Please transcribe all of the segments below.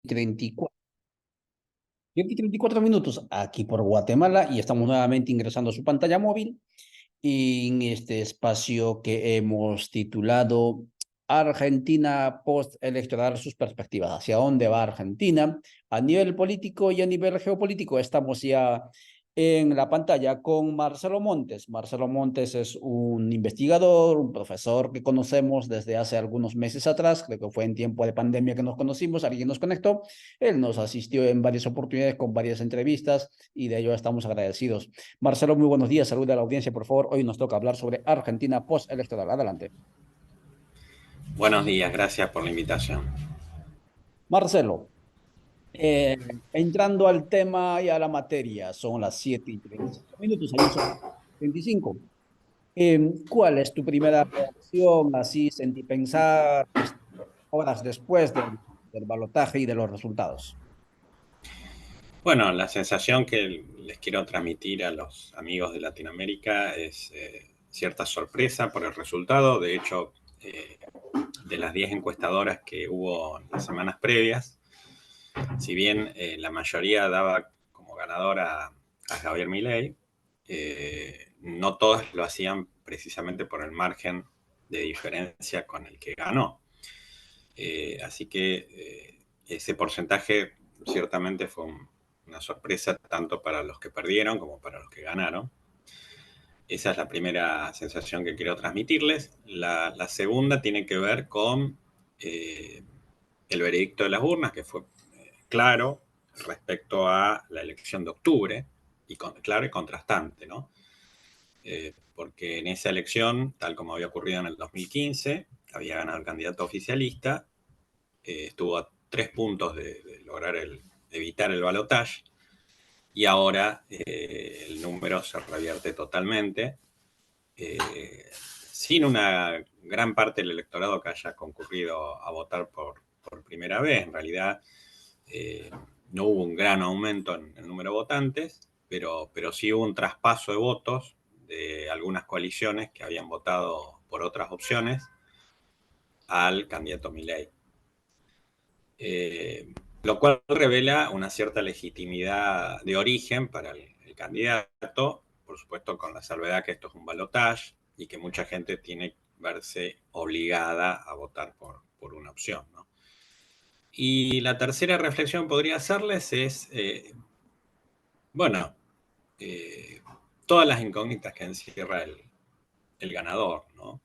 34, 34 minutos aquí por Guatemala y estamos nuevamente ingresando a su pantalla móvil en este espacio que hemos titulado Argentina post-electoral, sus perspectivas. ¿Hacia dónde va Argentina? A nivel político y a nivel geopolítico estamos ya en la pantalla con Marcelo Montes. Marcelo Montes es un investigador, un profesor que conocemos desde hace algunos meses atrás, creo que fue en tiempo de pandemia que nos conocimos, alguien nos conectó, él nos asistió en varias oportunidades con varias entrevistas y de ello estamos agradecidos. Marcelo, muy buenos días, saluda a la audiencia, por favor. Hoy nos toca hablar sobre Argentina post-electoral. Adelante. Buenos días, gracias por la invitación. Marcelo, entrando al tema y a la materia, son las 7:35 minutos, ahí son 25. ¿Cuál es tu primera reacción, así sentí pensar, horas después del balotaje y de los resultados? Bueno, la sensación que les quiero transmitir a los amigos de Latinoamérica es cierta sorpresa por el resultado. De hecho, de las 10 encuestadoras que hubo en las semanas previas, si bien la mayoría daba como ganador a Javier Milei, no todas lo hacían precisamente por el margen de diferencia con el que ganó. Así que ese porcentaje ciertamente fue una sorpresa tanto para los que perdieron como para los que ganaron. Esa es la primera sensación que quiero transmitirles. La segunda tiene que ver con el veredicto de las urnas, que fue claro respecto a la elección de octubre, y claro y contrastante, ¿no? Porque en esa elección, tal como había ocurrido en el 2015, había ganado el candidato oficialista, estuvo a 3 puntos de lograr evitar el balotaje, y ahora el número se revierte totalmente, sin una gran parte del electorado que haya concurrido a votar por primera vez. En realidad no hubo un gran aumento en el número de votantes, pero sí hubo un traspaso de votos de algunas coaliciones que habían votado por otras opciones al candidato Milei. Lo cual revela una cierta legitimidad de origen para el candidato, por supuesto con la salvedad que esto es un balotaje y que mucha gente tiene que verse obligada a votar por una opción, ¿no? Y la tercera reflexión podría hacerles es, bueno, eh, todas las incógnitas que encierra el ganador, ¿no?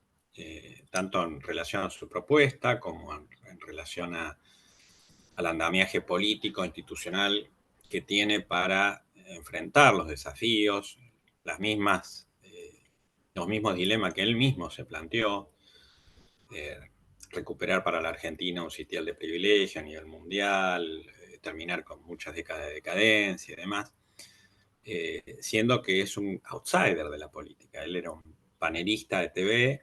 Tanto en relación a su propuesta como en relación al andamiaje político, institucional que tiene para enfrentar los desafíos, las mismas, los mismos dilemas que él mismo se planteó, eh, recuperar para la Argentina un sitial de privilegio a nivel mundial, terminar con muchas décadas de decadencia y demás, siendo que es un outsider de la política. Él era un panelista de TV,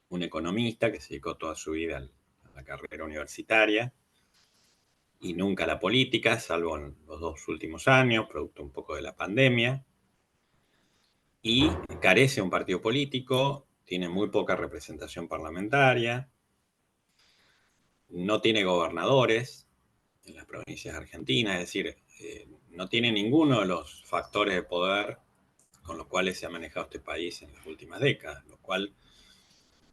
un economista que se dedicó toda su vida a la carrera universitaria, y nunca la política, salvo en los 2 últimos años, producto un poco de la pandemia, y carece de un partido político, tiene muy poca representación parlamentaria, no tiene gobernadores en las provincias argentinas, es decir, no tiene ninguno de los factores de poder con los cuales se ha manejado este país en las últimas décadas, lo cual,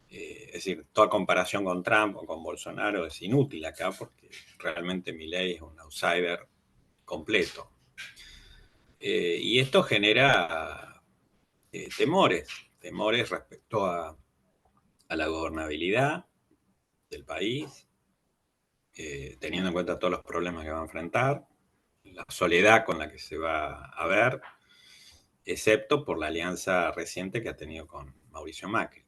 es decir, toda comparación con Trump o con Bolsonaro es inútil acá porque realmente Milei es un outsider completo. Y esto genera temores respecto a la gobernabilidad del país, teniendo en cuenta todos los problemas que va a enfrentar, la soledad con la que se va a ver, excepto por la alianza reciente que ha tenido con Mauricio Macri.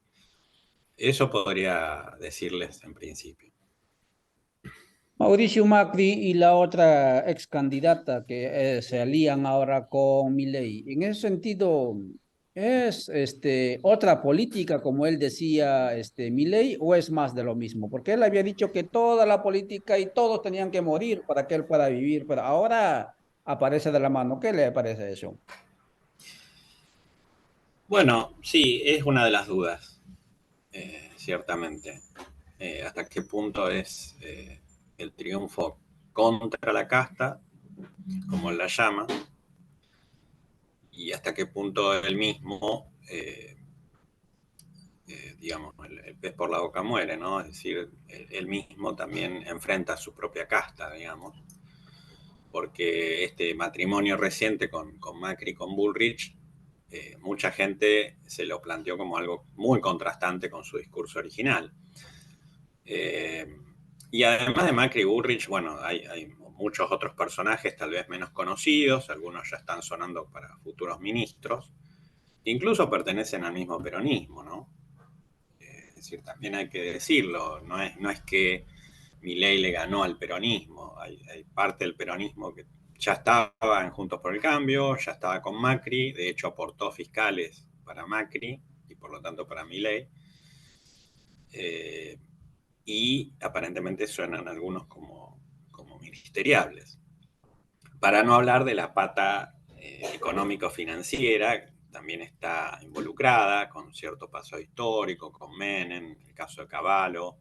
Eso podría decirles en principio. Mauricio Macri y la otra ex candidata que se alían ahora con Milei. En ese sentido, ¿es otra política, como él decía, Milei, o es más de lo mismo? Porque él había dicho que toda la política y todos tenían que morir para que él pueda vivir, pero ahora aparece de la mano. ¿Qué le parece eso? Bueno, sí, es una de las dudas, ciertamente. ¿Hasta qué punto es el triunfo contra la casta, como él la llama, y hasta qué punto él mismo, digamos, el pez por la boca muere, ¿no? Es decir, él mismo también enfrenta su propia casta, digamos, porque este matrimonio reciente con Macri y con Bullrich, mucha gente se lo planteó como algo muy contrastante con su discurso original. Y además de Macri y Bullrich, bueno, hay muchos otros personajes tal vez menos conocidos, algunos ya están sonando para futuros ministros, que incluso pertenecen al mismo peronismo, ¿no? Es decir, también hay que decirlo, no es que Milei le ganó al peronismo, hay parte del peronismo que ya estaba en Juntos por el Cambio, ya estaba con Macri, de hecho aportó fiscales para Macri y por lo tanto para Milei. Y aparentemente suenan algunos como ministeriables. Para no hablar de la pata económico-financiera, también está involucrada con cierto paso histórico, con Menem, el caso de Cavallo,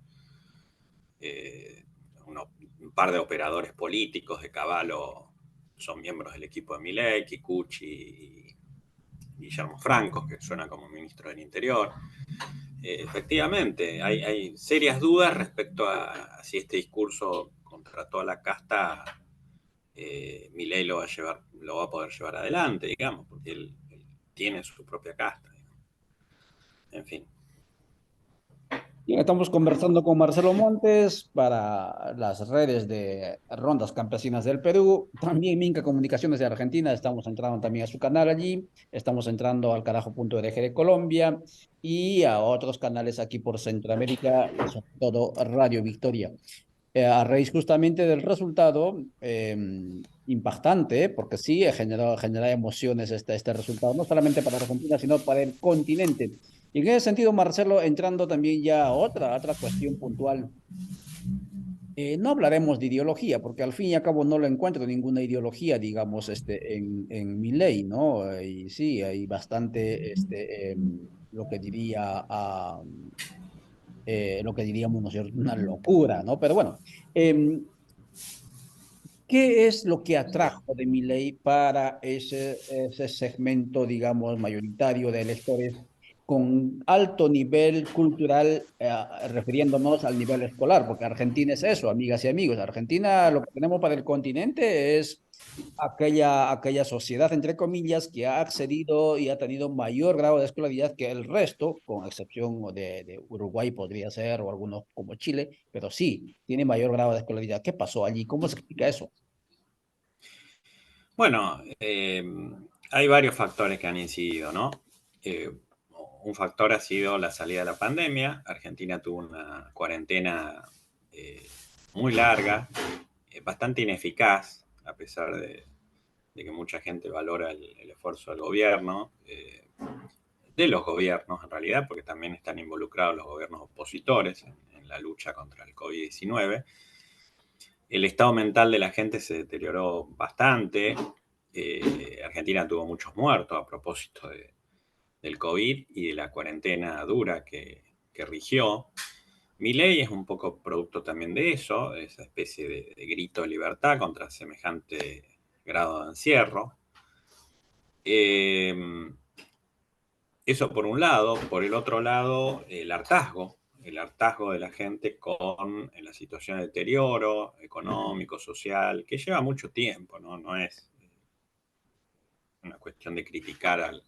un par de operadores políticos de Cavallo son miembros del equipo de Milei, Kikuchi y Guillermo Franco, que suena como ministro del Interior. Efectivamente, hay serias dudas respecto a si este discurso contra toda la casta Milei lo va a poder llevar adelante, digamos, porque él tiene su propia casta. Digamos. En fin. Bien, estamos conversando con Marcelo Montes para las redes de Rondas Campesinas del Perú. También Minca Comunicaciones de Argentina. Estamos entrando también a su canal allí. Estamos entrando al carajo.org de Colombia y a otros canales aquí por Centroamérica y sobre todo Radio Victoria. A raíz justamente del resultado impactante, porque sí genera emociones este resultado, no solamente para Argentina, sino para el continente. Y en ese sentido, Marcelo, entrando también ya a otra cuestión puntual, no hablaremos de ideología, porque al fin y al cabo no lo encuentro ninguna ideología, digamos, en mi ley, ¿no? Y sí, hay bastante, lo que diría, lo que diríamos, ¿no es cierto? Una locura, ¿no? Pero bueno, em, ¿qué es lo que atrajo de Milei para ese segmento, digamos, mayoritario de electores con alto nivel cultural, refiriéndonos al nivel escolar? Porque Argentina es eso, amigas y amigos. Argentina, lo que tenemos para el continente es aquella sociedad, entre comillas, que ha accedido y ha tenido mayor grado de escolaridad que el resto, con excepción de Uruguay, podría ser, o algunos como Chile, pero sí, tiene mayor grado de escolaridad. ¿Qué pasó allí? ¿Cómo se explica eso? Bueno, hay varios factores que han incidido, ¿no? Eh, un factor ha sido la salida de la pandemia. Argentina tuvo una cuarentena eh, muy larga, bastante ineficaz, a pesar de que mucha gente valora el esfuerzo del gobierno, de los gobiernos en realidad, porque también están involucrados los gobiernos opositores en la lucha contra el COVID-19. El estado mental de la gente se deterioró bastante. Argentina tuvo muchos muertos a propósito del COVID y de la cuarentena dura que rigió. Milei es un poco producto también de eso, de esa especie de grito de libertad contra semejante grado de encierro. Eso por un lado. Por el otro lado, el hartazgo de la gente con la situación de deterioro económico, social, que lleva mucho tiempo, ¿no? No es una cuestión de criticar al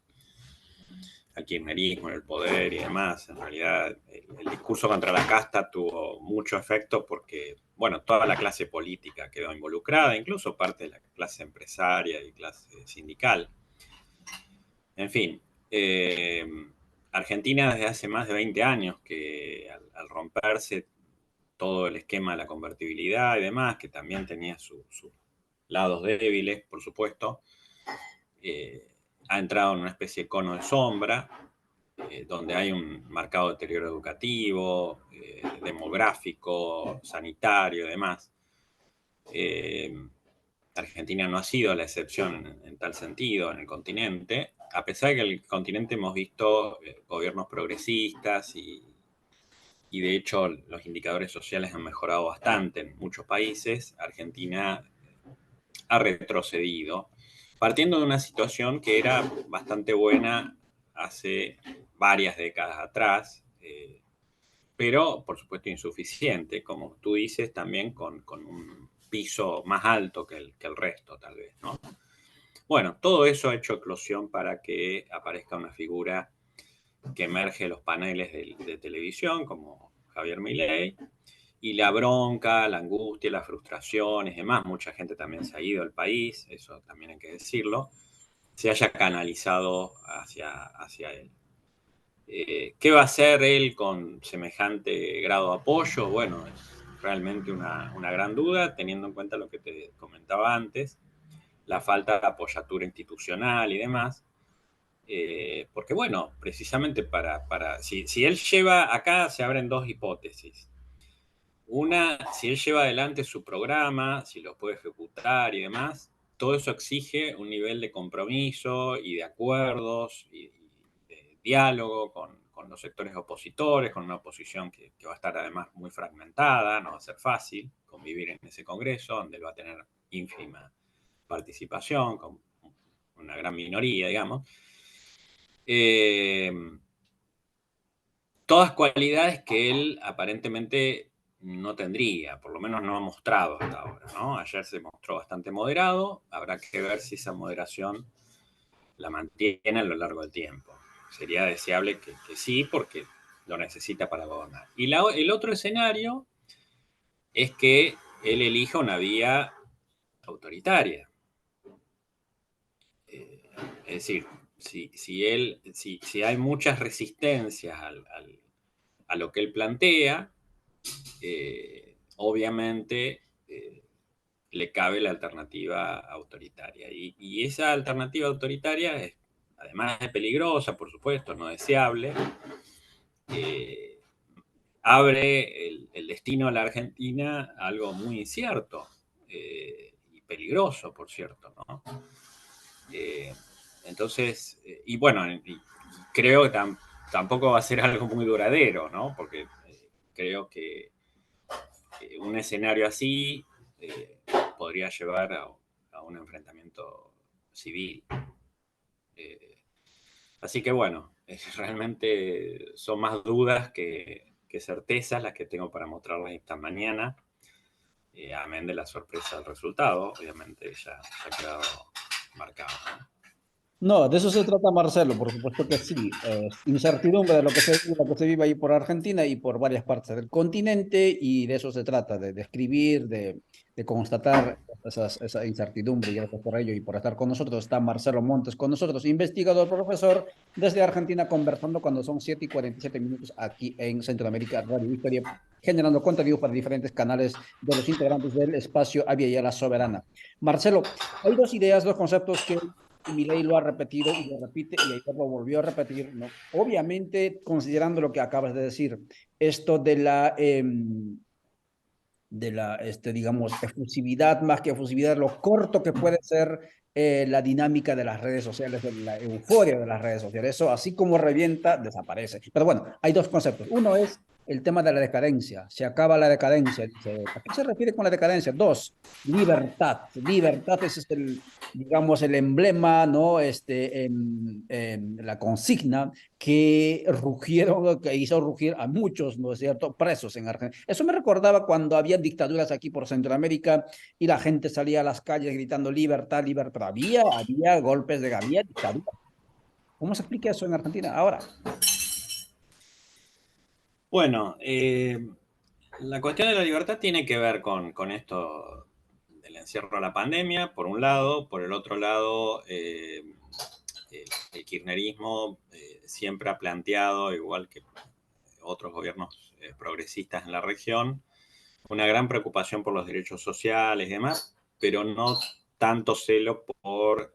kirchnerismo, el poder y demás. En realidad, el discurso contra la casta tuvo mucho efecto porque, bueno, toda la clase política quedó involucrada, incluso parte de la clase empresaria y clase sindical. En fin, Argentina desde hace más de 20 años que al romperse todo el esquema de la convertibilidad y demás, que también tenía sus lados débiles, por supuesto, ha entrado en una especie de cono de sombra, donde hay un marcado deterioro educativo, demográfico, sanitario y demás. Argentina no ha sido la excepción en tal sentido en el continente, a pesar de que en el continente hemos visto gobiernos progresistas y y de hecho los indicadores sociales han mejorado bastante en muchos países, Argentina ha retrocedido, partiendo de una situación que era bastante buena hace varias décadas atrás, pero por supuesto insuficiente, como tú dices, también con un piso más alto que el resto, tal vez, ¿no? Bueno, todo eso ha hecho eclosión para que aparezca una figura que emerge de los paneles de televisión, como Javier Milei, y la bronca, la angustia, las frustraciones y demás, mucha gente también se ha ido del país, eso también hay que decirlo, se haya canalizado hacia él. ¿Qué va a hacer él con semejante grado de apoyo? Bueno, es realmente una gran duda, teniendo en cuenta lo que te comentaba antes, la falta de apoyatura institucional y demás. Porque bueno, precisamente si él lleva, acá se abren dos hipótesis. Una, si él lleva adelante su programa, si lo puede ejecutar y demás, todo eso exige un nivel de compromiso y de acuerdos y de diálogo con los sectores opositores, con una oposición que va a estar además muy fragmentada, no va a ser fácil convivir en ese Congreso, donde él va a tener ínfima participación, con una gran minoría, digamos. Todas cualidades que él aparentemente no tendría, por lo menos no ha mostrado hasta ahora, ¿no? Ayer se mostró bastante moderado, habrá que ver si esa moderación la mantiene a lo largo del tiempo. Sería deseable que sí, porque lo necesita para gobernar. Y el otro escenario es que él elija una vía autoritaria. Es decir, si hay muchas resistencias a lo que él plantea, obviamente le cabe la alternativa autoritaria. Y esa alternativa autoritaria es, además de peligrosa, por supuesto, no deseable, eh, abre el destino a la Argentina a algo muy incierto y peligroso, por cierto, ¿no? Entonces, y bueno, creo que tampoco va a ser algo muy duradero, ¿no? Porque creo que un escenario así podría llevar a un enfrentamiento civil. Así que bueno, realmente son más dudas que certezas las que tengo para mostrarles esta mañana, amén de la sorpresa del resultado, obviamente ya ha quedado marcado, ¿no? No, de eso se trata, Marcelo, por supuesto que sí. Incertidumbre de lo que se vive ahí por Argentina y por varias partes del continente, y de eso se trata, de describir, de constatar esa incertidumbre. Y gracias por ello y por estar con nosotros. Está Marcelo Montes con nosotros, investigador, profesor desde Argentina, conversando cuando son 7:47 aquí en Centroamérica, Radio Victoria, generando contenido para diferentes canales de los integrantes del espacio Avia Yala Soberana. Marcelo, hay dos ideas, dos conceptos que y Milei lo ha repetido y lo repite y ayer lo volvió a repetir, ¿no? Obviamente, considerando lo que acabas de decir, esto digamos, efusividad, más que efusividad, lo corto que puede ser la dinámica de las redes sociales, de la euforia de las redes sociales. Eso, así como revienta, desaparece. Pero bueno, hay dos conceptos. Uno es el tema de la decadencia. Se acaba la decadencia. Dice, ¿a qué se refiere con la decadencia? Dos, libertad. Libertad ese es digamos, el emblema, ¿no? La consigna que hizo rugir a muchos, ¿no es cierto?, presos en Argentina. Eso me recordaba cuando había dictaduras aquí por Centroamérica y la gente salía a las calles gritando libertad, libertad. Había golpes había dictadura. ¿Cómo se explica eso en Argentina ahora? Bueno, la cuestión de la libertad tiene que ver con esto del encierro a la pandemia, por un lado. Por el otro lado, el kirchnerismo siempre ha planteado, igual que otros gobiernos progresistas en la región, una gran preocupación por los derechos sociales y demás, pero no tanto celo por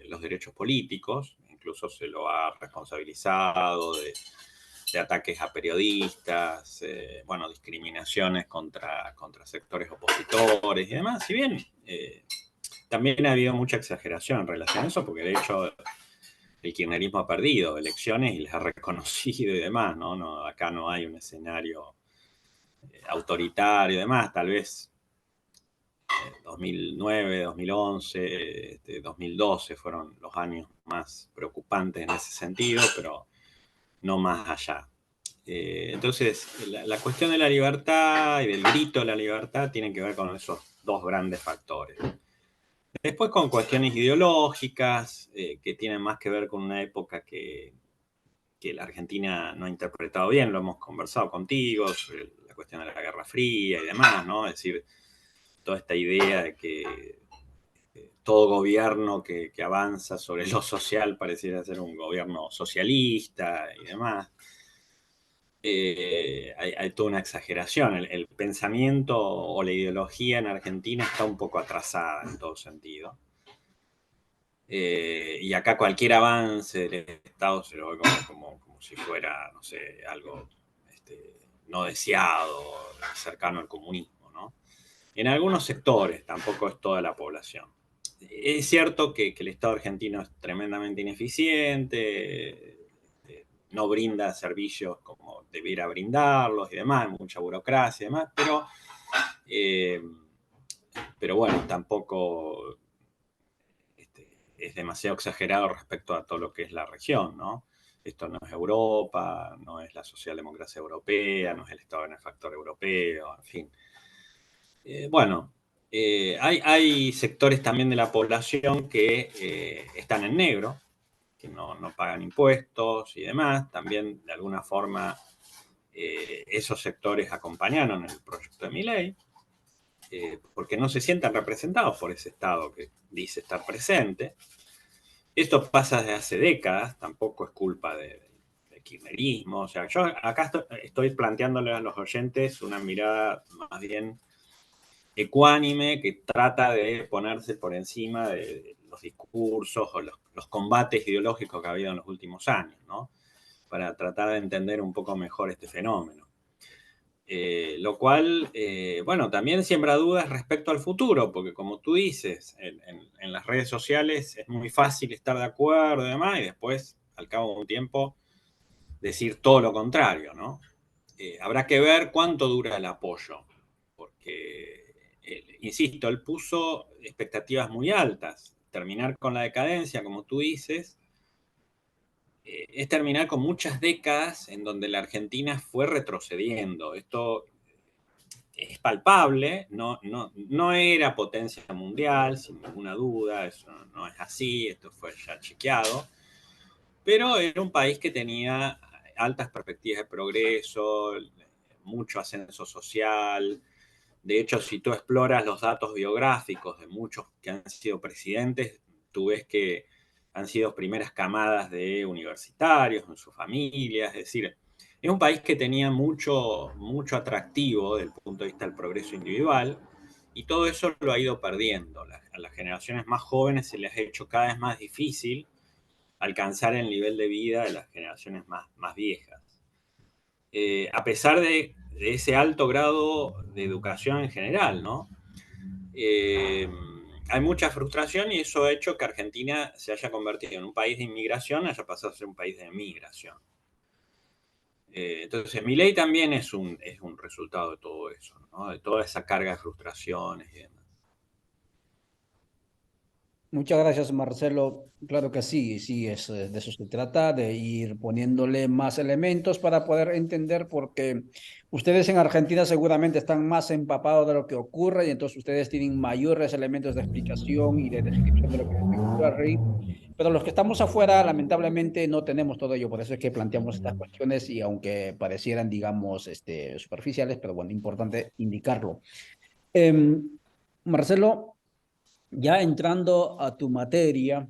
los derechos políticos. Incluso se lo ha responsabilizado de ataques a periodistas, bueno, discriminaciones contra sectores opositores y demás. Si bien también ha habido mucha exageración en relación a eso, porque de hecho el kirchnerismo ha perdido elecciones y les ha reconocido y demás, ¿no? Acá no hay un escenario autoritario y demás, tal vez 2009, 2011, 2012 fueron los años más preocupantes en ese sentido, pero no más allá. Entonces, la cuestión de la libertad y del grito de la libertad tiene que ver con esos dos grandes factores. Después con cuestiones ideológicas que tienen más que ver con una época que la Argentina no ha interpretado bien, lo hemos conversado contigo, sobre la cuestión de la Guerra Fría y demás, ¿no? Es decir, toda esta idea de que todo gobierno que avanza sobre lo social pareciera ser un gobierno socialista y demás. Hay toda una exageración. El pensamiento o la ideología en Argentina está un poco atrasada en todo sentido. Y acá cualquier avance del Estado se lo ve como si fuera, no sé, algo no deseado, cercano al comunismo, ¿no? En algunos sectores, tampoco es toda la población. Es cierto que el Estado argentino es tremendamente ineficiente, no brinda servicios como debiera brindarlos y demás, mucha burocracia y demás, pero bueno, tampoco es demasiado exagerado respecto a todo lo que es la región, ¿no? Esto no es Europa, no es la socialdemocracia europea, no es el Estado benefactor europeo, en fin. Bueno, hay sectores también de la población que están en negro, que no pagan impuestos y demás. También, de alguna forma, esos sectores acompañaron el proyecto de Milei, porque no se sientan representados por ese Estado que dice estar presente. Esto pasa desde hace décadas, tampoco es culpa de kirchnerismo. O sea, yo acá estoy planteándole a los oyentes una mirada más bien ecuánime que trata de ponerse por encima de los discursos o los combates ideológicos que ha habido en los últimos años, ¿no? Para tratar de entender un poco mejor este fenómeno. Lo cual, bueno, también siembra dudas respecto al futuro, porque como tú dices, en las redes sociales es muy fácil estar de acuerdo y demás, y después, al cabo de un tiempo, decir todo lo contrario, ¿no? Habrá que ver cuánto dura el apoyo, porque, insisto, él puso expectativas muy altas. Terminar con la decadencia, como tú dices, es terminar con muchas décadas en donde la Argentina fue retrocediendo. Esto es palpable, no era potencia mundial, sin ninguna duda, eso no es así, esto fue ya chequeado, pero era un país que tenía altas perspectivas de progreso, mucho ascenso social. De hecho, si tú exploras los datos biográficos de muchos que han sido presidentes, tú ves que han sido primeras camadas de universitarios en sus familias, es decir, es un país que tenía mucho atractivo desde el punto de vista del progreso individual y todo eso lo ha ido perdiendo. A las generaciones más jóvenes se les ha hecho cada vez más difícil alcanzar el nivel de vida de las generaciones más viejas. A pesar de ese alto grado de educación en general, ¿no? Hay mucha frustración y eso ha hecho que Argentina se haya convertido en un país de inmigración, haya pasado a ser un país de migración. Entonces, Milei también es un resultado de todo eso, ¿no? De toda esa carga de frustraciones y demás. Muchas gracias, Marcelo. Claro que sí, sí, de eso se trata, de ir poniéndole más elementos para poder entender, porque ustedes en Argentina seguramente están más empapados de lo que ocurre y entonces ustedes tienen mayores elementos de explicación y de descripción de lo que ocurre. Pero los que estamos afuera, lamentablemente, no tenemos todo ello. Por eso es que planteamos estas cuestiones y aunque parecieran, digamos, superficiales, pero bueno, importante indicarlo. Em, Marcelo. Ya entrando a tu materia,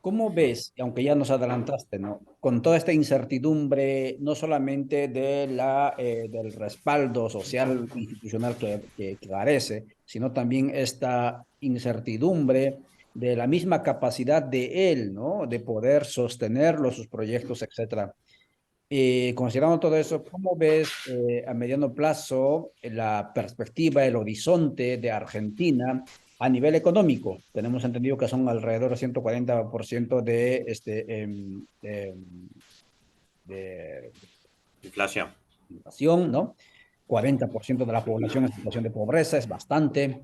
¿cómo ves, y aunque ya nos adelantaste, ¿no? Con toda esta incertidumbre, no solamente del respaldo social institucional que carece, sino también esta incertidumbre de la misma capacidad de él, ¿no? De poder sostenerlo, sus proyectos, etcétera. Considerando todo eso, ¿cómo ves a mediano plazo la perspectiva, el horizonte de Argentina A nivel económico, tenemos entendido que son alrededor del 140% de Inflación. inflación, ¿no? 40% de la población en situación de pobreza, es bastante.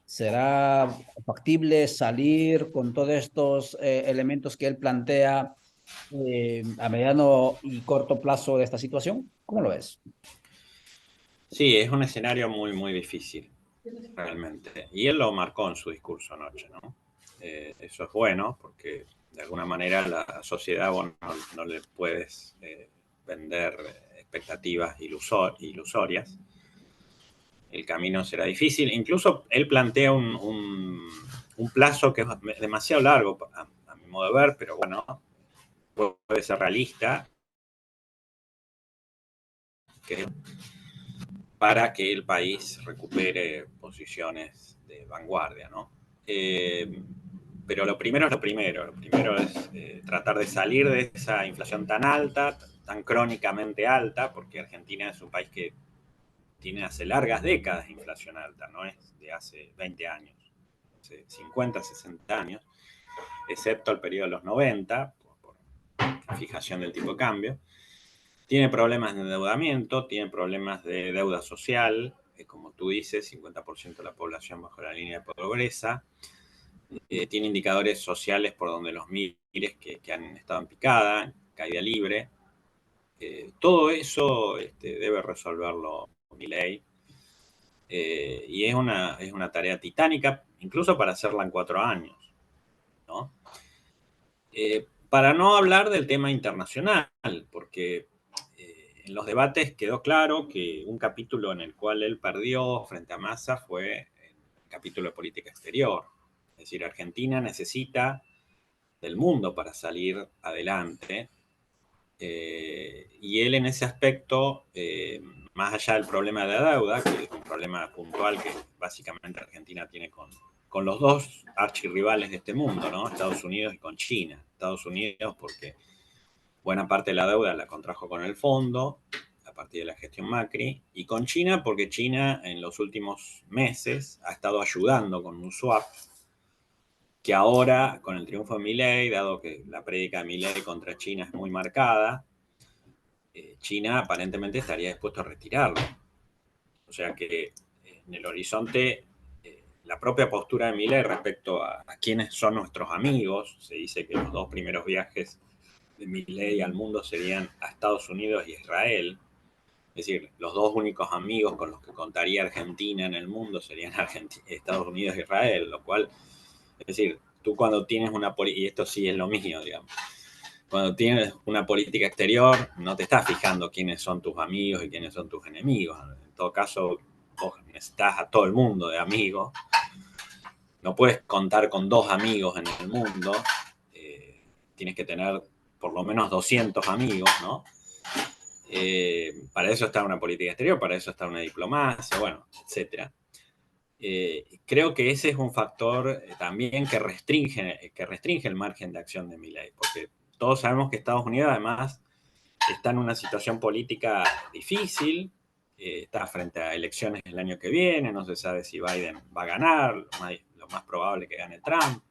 ¿Será factible salir con todos estos elementos que él plantea a mediano y corto plazo de esta situación? ¿Cómo lo ves? Sí, es un escenario muy, muy difícil, realmente. Y él lo marcó en su discurso anoche, ¿no? Eso es bueno porque de alguna manera la sociedad, bueno, no le puedes vender expectativas ilusorias. El camino será difícil. Incluso él plantea un plazo que es demasiado largo a mi modo de ver, pero bueno, puede ser realista, que para que el país recupere posiciones de vanguardia, ¿no? Pero lo primero es lo primero. Lo primero es tratar de salir de esa inflación tan alta, tan crónicamente alta, porque Argentina es un país que tiene hace largas décadas de inflación alta, no es de hace 20 años, hace 50, 60 años, excepto el periodo de los 90, por fijación del tipo de cambio. Tiene problemas de endeudamiento, tiene problemas de deuda social, como tú dices, 50% de la población bajo la línea de pobreza. Tiene indicadores sociales por donde los mires que han estado en picada, caída libre. Todo eso debe resolverlo Milei. Y es una tarea titánica, incluso para hacerla en 4 años, ¿no? Para no hablar del tema internacional, porque en los debates quedó claro que un capítulo en el cual él perdió frente a Massa fue el capítulo de política exterior. Es decir, Argentina necesita del mundo para salir adelante. Y él en ese aspecto, más allá del problema de la deuda, que es un problema puntual que básicamente Argentina tiene con los dos archirrivales de este mundo, ¿no? Estados Unidos y con China. Estados Unidos porque buena parte de la deuda la contrajo con el fondo a partir de la gestión Macri, y con China porque China en los últimos meses ha estado ayudando con un swap que ahora, con el triunfo de Milei, dado que la prédica de Milei contra China es muy marcada, China aparentemente estaría dispuesto a retirarlo. O sea que en el horizonte, la propia postura de Milei respecto a quiénes son nuestros amigos, se dice que los dos primeros viajes de Milei al mundo serían a Estados Unidos y Israel. Es decir, los dos únicos amigos con los que contaría Argentina en el mundo serían Estados Unidos e Israel, lo cual, es decir, tú cuando tienes una política, y esto sí es lo mío, digamos, cuando tienes una política exterior, no te estás fijando quiénes son tus amigos y quiénes son tus enemigos. En todo caso, vos necesitas a todo el mundo de amigos. No puedes contar con 2 amigos en el mundo. Tienes que tener por lo menos 200 amigos, ¿no? Para eso está una política exterior, para eso está una diplomacia, bueno, etcétera. Creo que ese es un factor también que restringe el margen de acción de Milei, porque todos sabemos que Estados Unidos además está en una situación política difícil, está frente a elecciones el año que viene, no se sabe si Biden va a ganar, lo más probable es que gane Trump.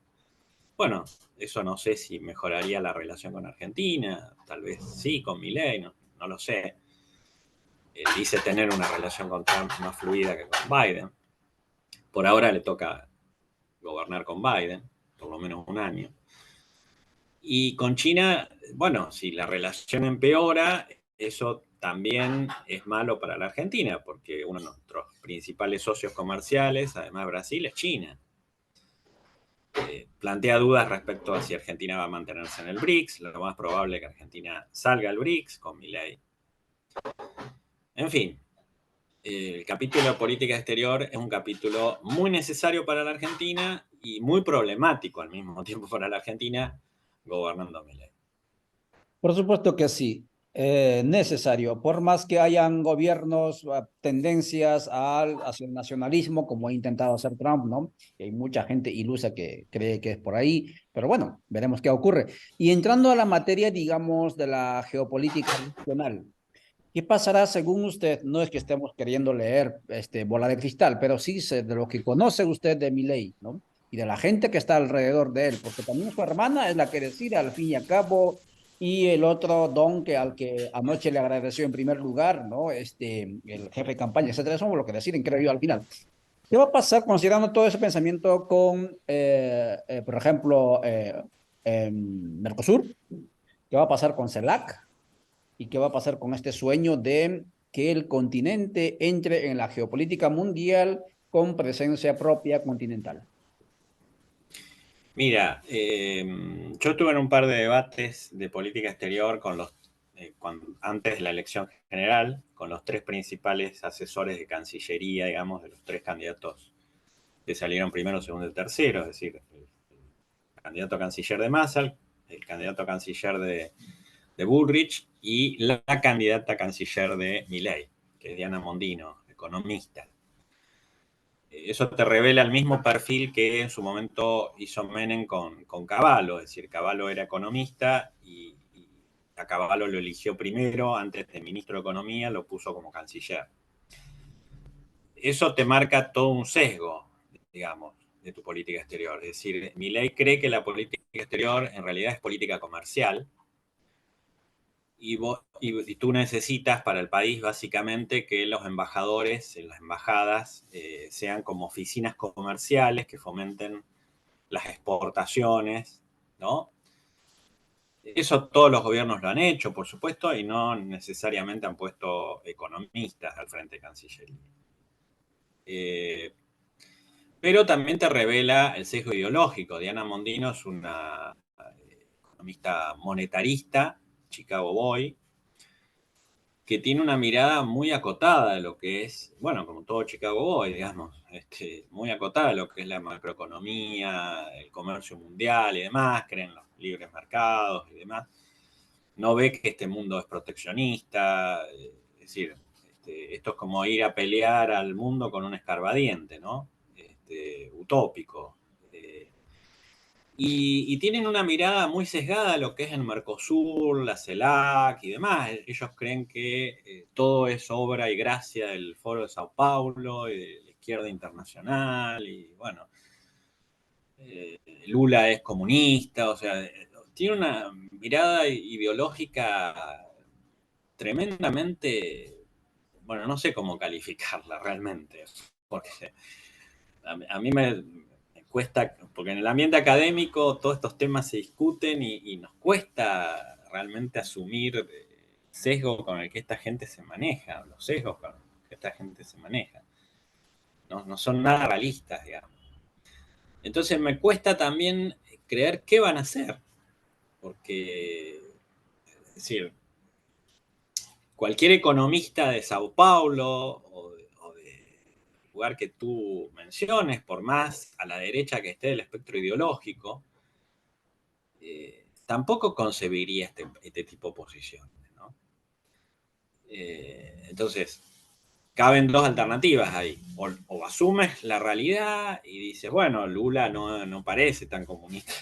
Bueno, eso no sé si mejoraría la relación con Argentina, tal vez sí con Milei, no lo sé. Dice tener una relación con Trump más fluida que con Biden. Por ahora le toca gobernar con Biden, por lo menos un año. Y con China, bueno, si la relación empeora, eso también es malo para la Argentina, porque uno de nuestros principales socios comerciales, además de Brasil, es China. Plantea dudas respecto a si Argentina va a mantenerse en el BRICS. Lo más probable es que Argentina salga al BRICS con Milei. En fin, el capítulo de política exterior es un capítulo muy necesario para la Argentina y muy problemático al mismo tiempo para la Argentina gobernando Milei. Por supuesto que sí, necesario. Por más que hayan gobiernos, tendencias hacia el nacionalismo, como ha intentado hacer Trump, ¿no? Y hay mucha gente ilusa que cree que es por ahí, pero bueno, veremos qué ocurre. Y entrando a la materia, digamos, de la geopolítica nacional, ¿Qué pasará según usted? No es que estemos queriendo leer bola de cristal, pero sí de lo que conoce usted de Milei, ¿no? Y de la gente que está alrededor de él, porque también su hermana es la que decide al fin y al cabo, y el otro don que al que anoche le agradeció en primer lugar, ¿no? El jefe de campaña, etcétera, son lo que deciden, creo yo, al final. ¿Qué va a pasar considerando todo ese pensamiento con, por ejemplo, Mercosur? ¿Qué va a pasar con CELAC? ¿Y qué va a pasar con este sueño de que el continente entre en la geopolítica mundial con presencia propia continental? Mira, yo estuve en un par de debates de política exterior antes de la elección general, con los tres principales asesores de Cancillería, digamos, de los tres candidatos que salieron primero, segundo y tercero, es decir, el candidato a canciller de Massa, el candidato a canciller de Bullrich y la candidata a canciller de Milei, que es Diana Mondino, economista. Eso te revela el mismo perfil que en su momento hizo Menem con Cavallo, es decir, Cavallo era economista y a Cavallo lo eligió primero, antes de ministro de Economía, lo puso como canciller. Eso te marca todo un sesgo, digamos, de tu política exterior. Es decir, Milei cree que la política exterior en realidad es política comercial y tú necesitas para el país básicamente que los embajadores en las embajadas sean como oficinas comerciales que fomenten las exportaciones, ¿no? Eso todos los gobiernos lo han hecho, por supuesto, y no necesariamente han puesto economistas al frente de Cancillería. Pero también te revela el sesgo ideológico. Diana Mondino es una economista monetarista, Chicago Boy, que tiene una mirada muy acotada de lo que es, bueno, como todo Chicago Boy, digamos, muy acotada de lo que es la macroeconomía, el comercio mundial y demás, creen los libres mercados y demás. No ve que este mundo es proteccionista, es decir, esto es como ir a pelear al mundo con un escarbadiente, ¿no? Utópico. Y tienen una mirada muy sesgada a lo que es el Mercosur, la CELAC y demás. Ellos creen que todo es obra y gracia del Foro de Sao Paulo y de la izquierda internacional. Y bueno, Lula es comunista, o sea, tiene una mirada ideológica tremendamente, bueno, no sé cómo calificarla realmente, porque a mí me cuesta, porque en el ambiente académico todos estos temas se discuten y nos cuesta realmente asumir el sesgo con el que esta gente se maneja, los sesgos con los que esta gente se maneja. No son nada realistas, digamos. Entonces me cuesta también creer qué van a hacer, porque, es decir, cualquier economista de Sao Paulo o de lugar que tú menciones, por más a la derecha que esté del espectro ideológico, tampoco concebiría este tipo de posiciones, ¿no? Entonces, caben dos alternativas ahí. O asumes la realidad y dices, bueno, Lula no parece tan comunista,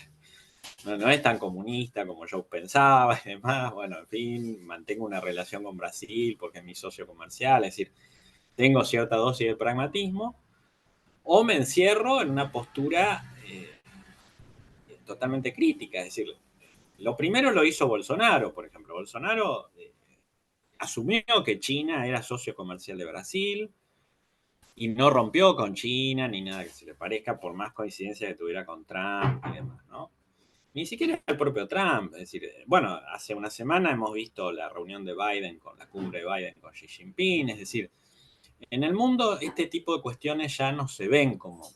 no es tan comunista como yo pensaba y demás. Bueno, en fin, mantengo una relación con Brasil porque es mi socio comercial, es decir, tengo cierta dosis de pragmatismo, o me encierro en una postura totalmente crítica. Es decir, lo primero lo hizo Bolsonaro, por ejemplo. Bolsonaro asumió que China era socio comercial de Brasil y no rompió con China ni nada que se le parezca, por más coincidencia que tuviera con Trump y demás, ¿no? Ni siquiera el propio Trump. Es decir, bueno, hace una semana hemos visto la reunión de Biden con la cumbre de Biden con Xi Jinping. Es decir, en el mundo este tipo de cuestiones ya no se ven como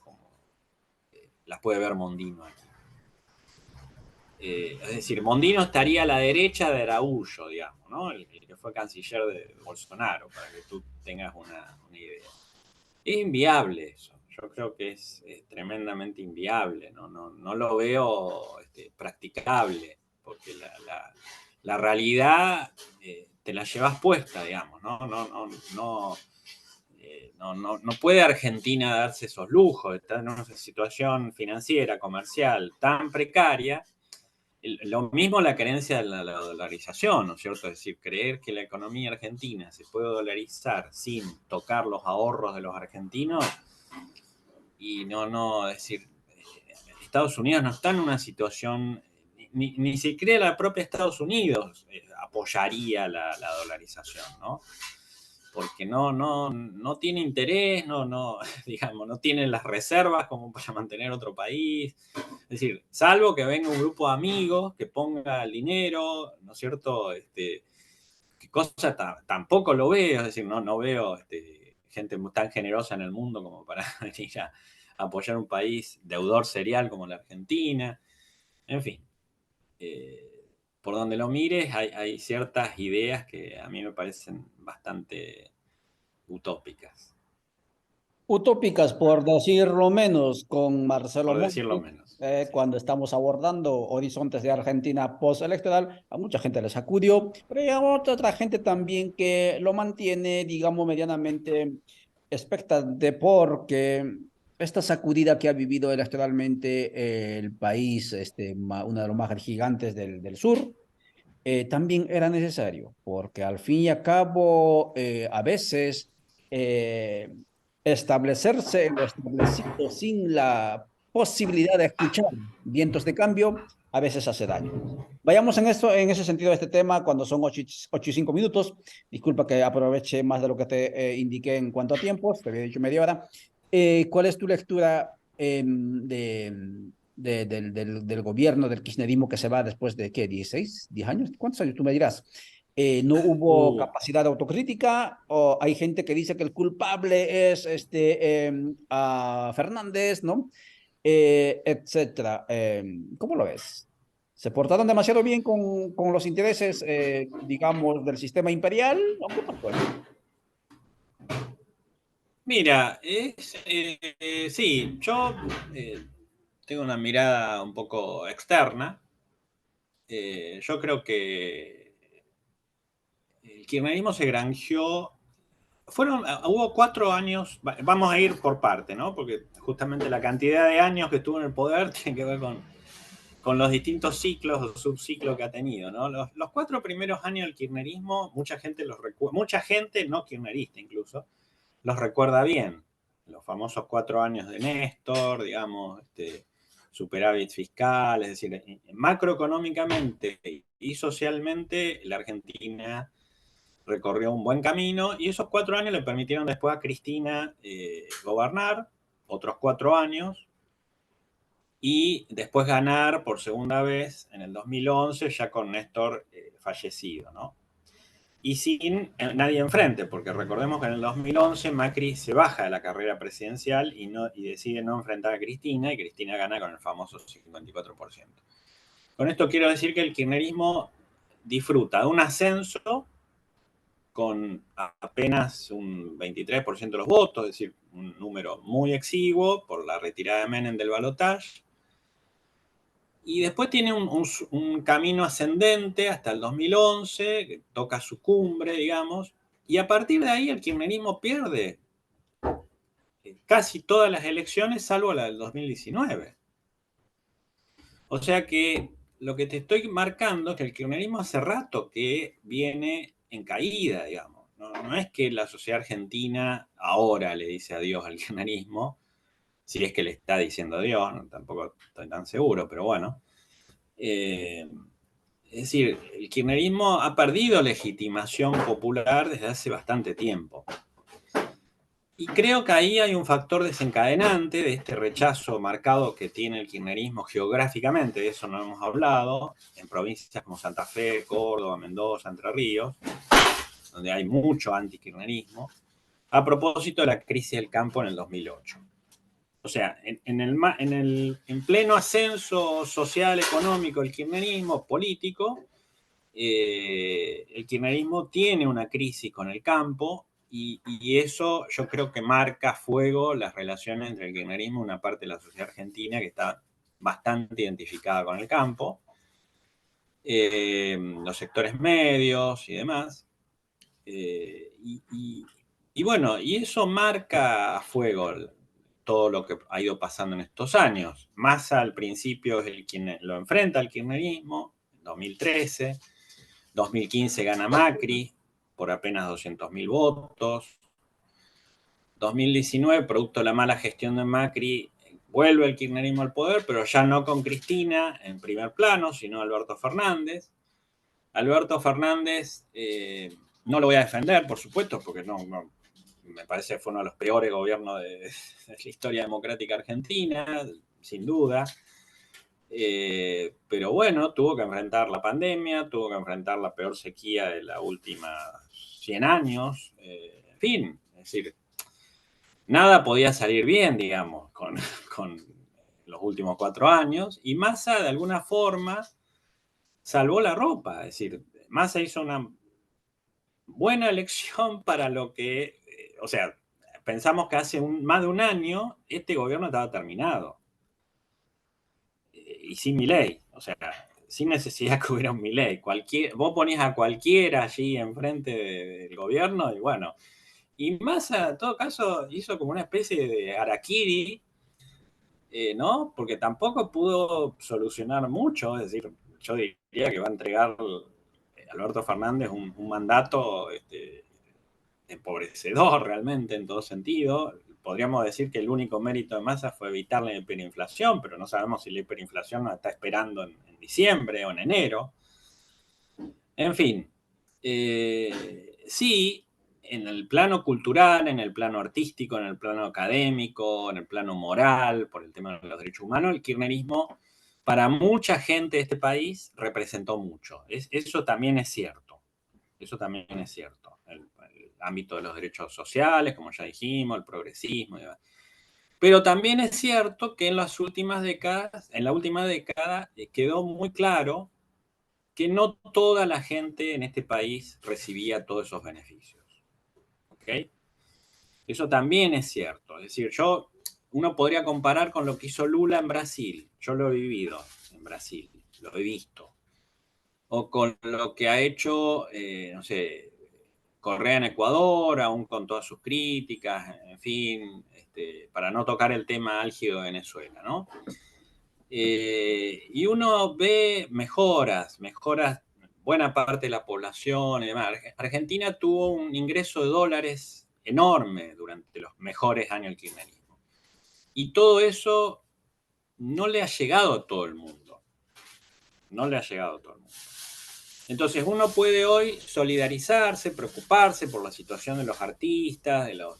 las puede ver Mondino aquí. Es decir, Mondino estaría a la derecha de Araújo, digamos, ¿no? El que fue canciller de Bolsonaro, para que tú tengas una idea. Es inviable eso. Yo creo que es tremendamente inviable. No lo veo practicable, porque la realidad te la llevas puesta, digamos, ¿no? No puede Argentina darse esos lujos, estar en una situación financiera, comercial tan precaria Lo mismo la creencia de la dolarización, ¿no es cierto? Es decir, creer que la economía argentina se puede dolarizar sin tocar los ahorros de los argentinos y es decir, Estados Unidos no está en una situación, ni siquiera la propia Estados Unidos apoyaría la dolarización, ¿no? Porque no tiene interés, digamos, no tiene las reservas como para mantener otro país. Es decir, salvo que venga un grupo de amigos que ponga el dinero, ¿no es cierto? ¿Qué cosa tampoco lo veo? Es decir, no veo gente tan generosa en el mundo como para venir a apoyar un país deudor serial como la Argentina. En fin, por donde lo mires hay ciertas ideas que a mí me parecen bastante utópicas, Utópicas, por decirlo menos, con Marcelo por decirlo Monti, menos. cuando estamos abordando horizontes de Argentina postelectoral, a mucha gente le sacudió, pero hay otra gente también que lo mantiene, digamos, medianamente expectante, porque esta sacudida que ha vivido electoralmente el país, uno de los más gigantes del sur, también era necesario, porque al fin y al cabo, a veces eh, establecerse en lo establecido sin la posibilidad de escuchar vientos de cambio, a veces hace daño. Vayamos en esto, en ese sentido de este tema, cuando son 8 y 5 minutos. Disculpa que aproveche más de lo que te indiqué en cuanto a tiempos, te había dicho media hora. ¿Cuál es tu lectura del gobierno del kirchnerismo que se va después de, ¿qué? ¿16, 10 años? ¿Cuántos años? Tú me dirás. ¿No hubo Uh, capacidad de autocrítica? ¿O hay gente que dice que el culpable es a Fernández, ¿no? Etcétera. ¿Cómo lo ves? ¿Se portaron demasiado bien con los intereses, digamos, del sistema imperial? ¿O qué pasó ahí? Mira, sí, yo tengo una mirada un poco externa. Yo creo que el kirchnerismo se granjeó. Hubo 4 años, vamos a ir por parte, ¿no? Porque justamente la cantidad de años que estuvo en el poder tiene que ver con los distintos ciclos o subciclos que ha tenido, ¿no? Los 4 primeros años del kirchnerismo, mucha gente los recuerda, mucha gente no kirchnerista incluso, los recuerda bien. Los famosos 4 años de Néstor, digamos, superávit fiscal, es decir, macroeconómicamente y socialmente la Argentina recorrió un buen camino y esos 4 años le permitieron después a Cristina gobernar otros 4 años y después ganar por segunda vez en el 2011 ya con Néstor fallecido, ¿no? Y sin nadie enfrente, porque recordemos que en el 2011 Macri se baja de la carrera presidencial y decide no enfrentar a Cristina, y Cristina gana con el famoso 54%. Con esto quiero decir que el kirchnerismo disfruta de un ascenso con apenas un 23% de los votos, es decir, un número muy exiguo por la retirada de Menem del balotaje, y después tiene un camino ascendente hasta el 2011, que toca su cumbre, digamos, y a partir de ahí el kirchnerismo pierde casi todas las elecciones, salvo la del 2019. O sea que lo que te estoy marcando es que el kirchnerismo hace rato que viene en caída, digamos. No es que la sociedad argentina ahora le dice adiós al kirchnerismo, si es que le está diciendo adiós, tampoco estoy tan seguro, pero bueno. Es decir, el kirchnerismo ha perdido legitimación popular desde hace bastante tiempo. Y creo que ahí hay un factor desencadenante de este rechazo marcado que tiene el kirchnerismo geográficamente, de eso no hemos hablado, en provincias como Santa Fe, Córdoba, Mendoza, Entre Ríos, donde hay mucho antikirchnerismo, a propósito de la crisis del campo en el 2008. O sea, en pleno ascenso social, económico, el kirchnerismo político, el kirchnerismo tiene una crisis con el campo y eso yo creo que marca a fuego las relaciones entre el kirchnerismo y una parte de la sociedad argentina que está bastante identificada con el campo, los sectores medios y demás. Eh, y, y, y, bueno, y eso marca a fuego todo lo que ha ido pasando en estos años. Massa al principio es quien lo enfrenta al kirchnerismo, en 2013, 2015 gana Macri por apenas 200.000 votos, 2019, producto de la mala gestión de Macri, vuelve el kirchnerismo al poder, pero ya no con Cristina en primer plano, sino Alberto Fernández. Alberto Fernández, no lo voy a defender, por supuesto, porque no, me parece que fue uno de los peores gobiernos de la historia democrática argentina, sin duda. Pero bueno, tuvo que enfrentar la pandemia, tuvo que enfrentar la peor sequía de la última 100 años, en fin, es decir, nada podía salir bien, digamos, con los últimos 4 años, y Massa de alguna forma salvó la ropa, es decir, Massa hizo una buena elección para lo que, o sea, pensamos que hace más de un año este gobierno estaba terminado, y sin Milei, o sea, sin necesidad que hubiera un Milei. Vos ponías a cualquiera allí enfrente del gobierno y bueno, y Massa en todo caso hizo como una especie de harakiri, ¿no? Porque tampoco pudo solucionar mucho, es decir, yo diría que va a entregar Alberto Fernández un mandato empobrecedor realmente en todo sentido. Podríamos decir que el único mérito de Massa fue evitar la hiperinflación, pero no sabemos si la hiperinflación nos está esperando en diciembre o en enero. En fin, sí, en el plano cultural, en el plano artístico, en el plano académico, en el plano moral, por el tema de los derechos humanos, el kirchnerismo para mucha gente de este país representó mucho. Eso también es cierto. Eso también es cierto. El ámbito de los derechos sociales, como ya dijimos, el progresismo y demás. Pero también es cierto que en las últimas décadas, en la última década, quedó muy claro que no toda la gente en este país recibía todos esos beneficios. ¿Ok? Eso también es cierto. Es decir, uno podría comparar con lo que hizo Lula en Brasil. Yo lo he vivido en Brasil, lo he visto. O con lo que ha hecho, no sé, Correa en Ecuador, aún con todas sus críticas, en fin, para no tocar el tema álgido de Venezuela, ¿no? Y uno ve mejoras, buena parte de la población y demás. Argentina tuvo un ingreso de dólares enorme durante los mejores años del kirchnerismo. Y todo eso no le ha llegado a todo el mundo. No le ha llegado a todo el mundo. Entonces uno puede hoy solidarizarse, preocuparse por la situación de los artistas, de los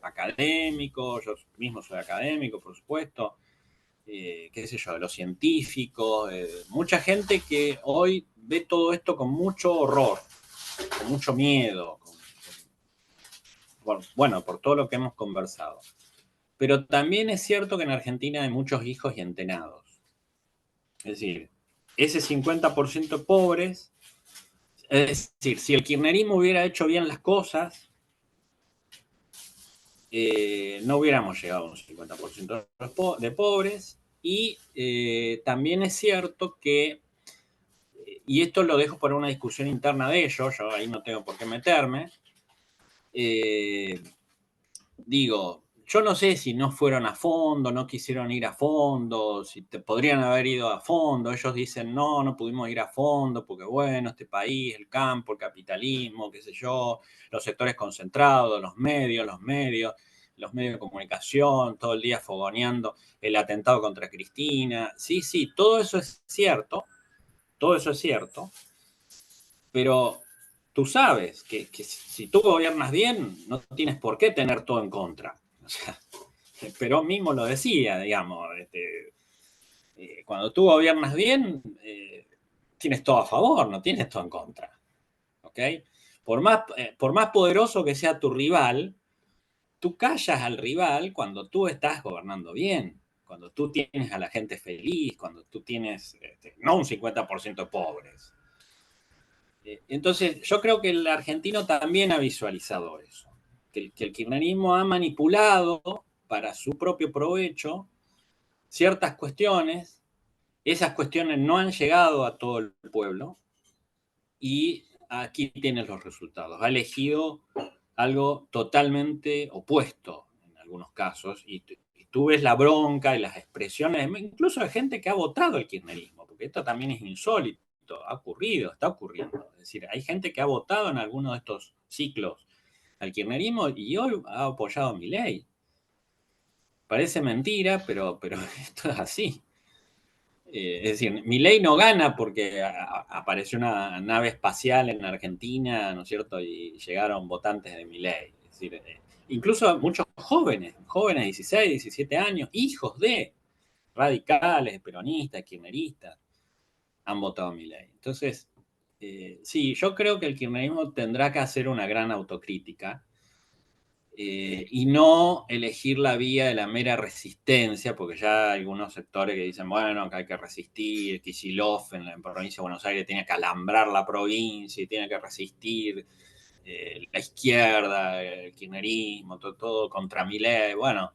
académicos, yo mismo soy académico, por supuesto, qué sé yo, de los científicos, mucha gente que hoy ve todo esto con mucho horror, con mucho miedo, bueno, por todo lo que hemos conversado. Pero también es cierto que en Argentina hay muchos hijos y entenados. Es decir, ese 50% pobres. Es decir, si el kirchnerismo hubiera hecho bien las cosas, no hubiéramos llegado a un 50% de pobres. Y también es cierto que, y esto lo dejo para una discusión interna de ellos, yo ahí no tengo por qué meterme, digo, yo no sé si no fueron a fondo, no quisieron ir a fondo, si podrían haber ido a fondo. Ellos dicen, no, no pudimos ir a fondo porque, bueno, este país, el campo, el capitalismo, qué sé yo, los sectores concentrados, los medios de comunicación, todo el día fogoneando el atentado contra Cristina. Sí, sí, todo eso es cierto, pero tú sabes que si tú gobiernas bien, no tienes por qué tener todo en contra. O sea, Perón mismo lo decía, digamos, cuando tú gobiernas bien, tienes todo a favor, no tienes todo en contra. ¿Ok? Por más poderoso que sea tu rival, tú callas al rival cuando tú estás gobernando bien, cuando tú tienes a la gente feliz, cuando tú tienes no un 50% de pobres. Entonces, yo creo que el argentino también ha visualizado eso, que el kirchnerismo ha manipulado para su propio provecho ciertas cuestiones, esas cuestiones no han llegado a todo el pueblo y aquí tienes los resultados. Ha elegido algo totalmente opuesto en algunos casos y tú ves la bronca y las expresiones, incluso de gente que ha votado el kirchnerismo, porque esto también es insólito, ha ocurrido, está ocurriendo. Es decir, hay gente que ha votado en alguno de estos ciclos al kirchnerismo y hoy ha apoyado a Milei. Parece mentira, pero esto es así. Es decir, Milei no gana porque apareció una nave espacial en Argentina, ¿no es cierto? Y llegaron votantes de Milei. Es decir, incluso muchos jóvenes, jóvenes de 16, 17 años, hijos de radicales, peronistas, kirchneristas, han votado a Milei. Entonces, sí, yo creo que el kirchnerismo tendrá que hacer una gran autocrítica y no elegir la vía de la mera resistencia, porque ya hay algunos sectores que dicen, bueno, que hay que resistir, Kicillof en la provincia de Buenos Aires tiene que alambrar la provincia y tiene que resistir la izquierda, el kirchnerismo, todo contra Milei. Bueno,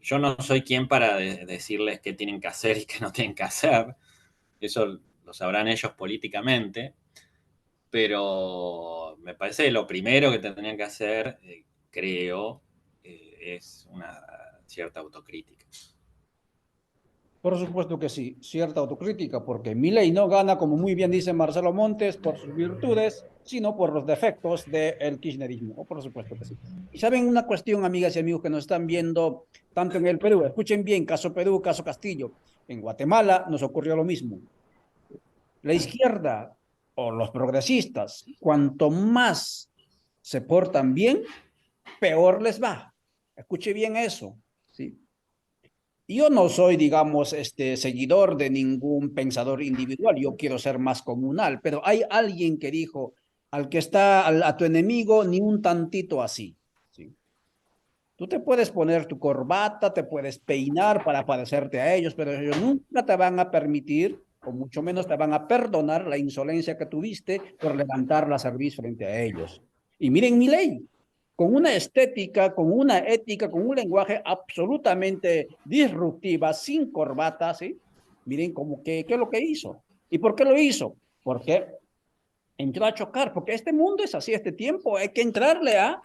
yo no soy quien para decirles qué tienen que hacer y qué no tienen que hacer, eso lo sabrán ellos políticamente, pero me parece que lo primero que tendrían que hacer, creo, es una cierta autocrítica. Por supuesto que sí, cierta autocrítica, porque Milei no gana, como muy bien dice Marcelo Montes, por sus virtudes, sino por los defectos del kirchnerismo. Oh, por supuesto que sí. Y saben una cuestión, amigas y amigos que nos están viendo tanto en el Perú, escuchen bien, caso Perú, caso Castillo. En Guatemala nos ocurrió lo mismo. La izquierda o los progresistas, cuanto más se portan bien, peor les va. Escuche bien eso, ¿sí? Yo no soy, digamos, seguidor de ningún pensador individual, yo quiero ser más comunal, pero hay alguien que dijo, al que está a tu enemigo, ni un tantito así. ¿Sí? Tú te puedes poner tu corbata, te puedes peinar para parecerte a ellos, pero ellos nunca te van a permitir, o mucho menos te van a perdonar la insolencia que tuviste por levantar la cerviz frente a ellos. Y miren mi ley, con una estética, con una ética, con un lenguaje absolutamente disruptiva, sin corbata, ¿sí? Miren cómo qué es lo que hizo. ¿Y por qué lo hizo? Porque entró a chocar, porque este mundo es así, este tiempo, hay que entrarle a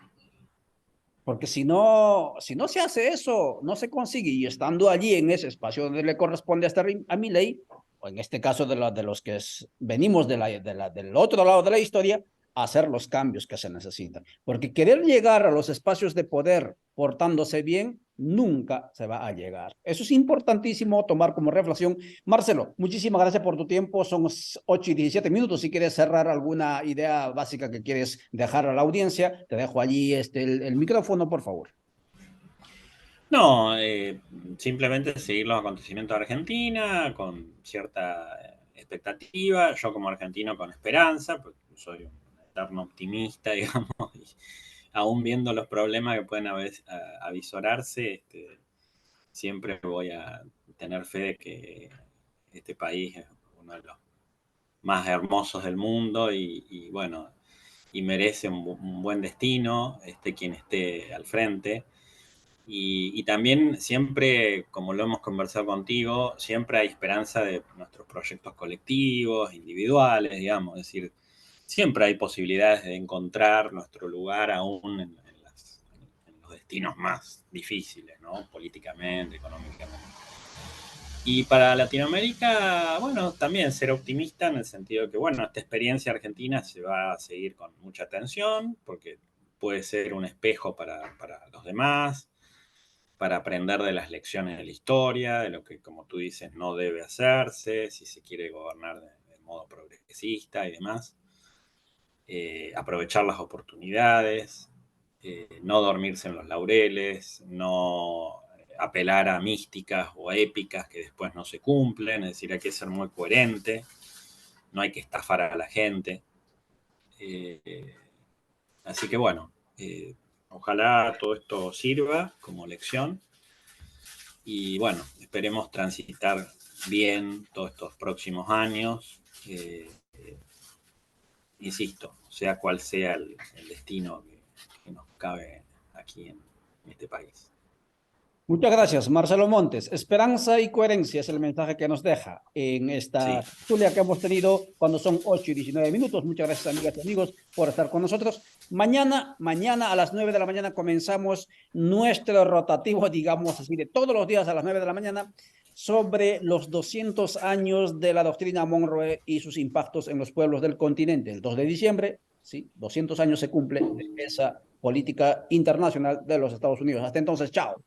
porque si no se hace eso, no se consigue. Y estando allí en ese espacio donde le corresponde estar a mi ley, o en este caso de los que venimos del otro lado de la historia, hacer los cambios que se necesitan. Porque querer llegar a los espacios de poder portándose bien, nunca se va a llegar. Eso es importantísimo tomar como reflexión. Marcelo, muchísimas gracias por tu tiempo. Son 8:17. Si quieres cerrar alguna idea básica que quieres dejar a la audiencia, te dejo allí el micrófono, por favor. No, simplemente seguir los acontecimientos de Argentina con cierta expectativa, yo como argentino con esperanza, porque soy un eterno optimista, digamos, y aún viendo los problemas que pueden avisorarse, siempre voy a tener fe de que este país es uno de los más hermosos del mundo y bueno, y merece un buen destino, esté quien esté al frente. Y también siempre, como lo hemos conversado contigo, siempre hay esperanza de nuestros proyectos colectivos, individuales, digamos, es decir, siempre hay posibilidades de encontrar nuestro lugar aún en los destinos más difíciles, ¿no? Políticamente, económicamente. Y para Latinoamérica, bueno, también ser optimista en el sentido de que, bueno, esta experiencia argentina se va a seguir con mucha atención porque puede ser un espejo para los demás, para aprender de las lecciones de la historia, de lo que, como tú dices, no debe hacerse, si se quiere gobernar de modo progresista y demás. Aprovechar las oportunidades, no dormirse en los laureles, no apelar a místicas o épicas que después no se cumplen, es decir, hay que ser muy coherente, no hay que estafar a la gente. Así que bueno, ojalá todo esto sirva como lección y bueno, esperemos transitar bien todos estos próximos años. Insisto, sea cual sea el destino que nos cabe aquí en este país. Muchas gracias, Marcelo Montes. Esperanza y coherencia es el mensaje que nos deja en esta Sí, tertulia que hemos tenido cuando son 8:19. Muchas gracias, amigas y amigos, por estar con nosotros. Mañana a las 9 de la mañana comenzamos nuestro rotativo, digamos así, de todos los días a las 9 de la mañana sobre los 200 años de la doctrina Monroe y sus impactos en los pueblos del continente. El 2 de diciembre, sí, 200 años se cumple de esa política internacional de los Estados Unidos. Hasta entonces, chao.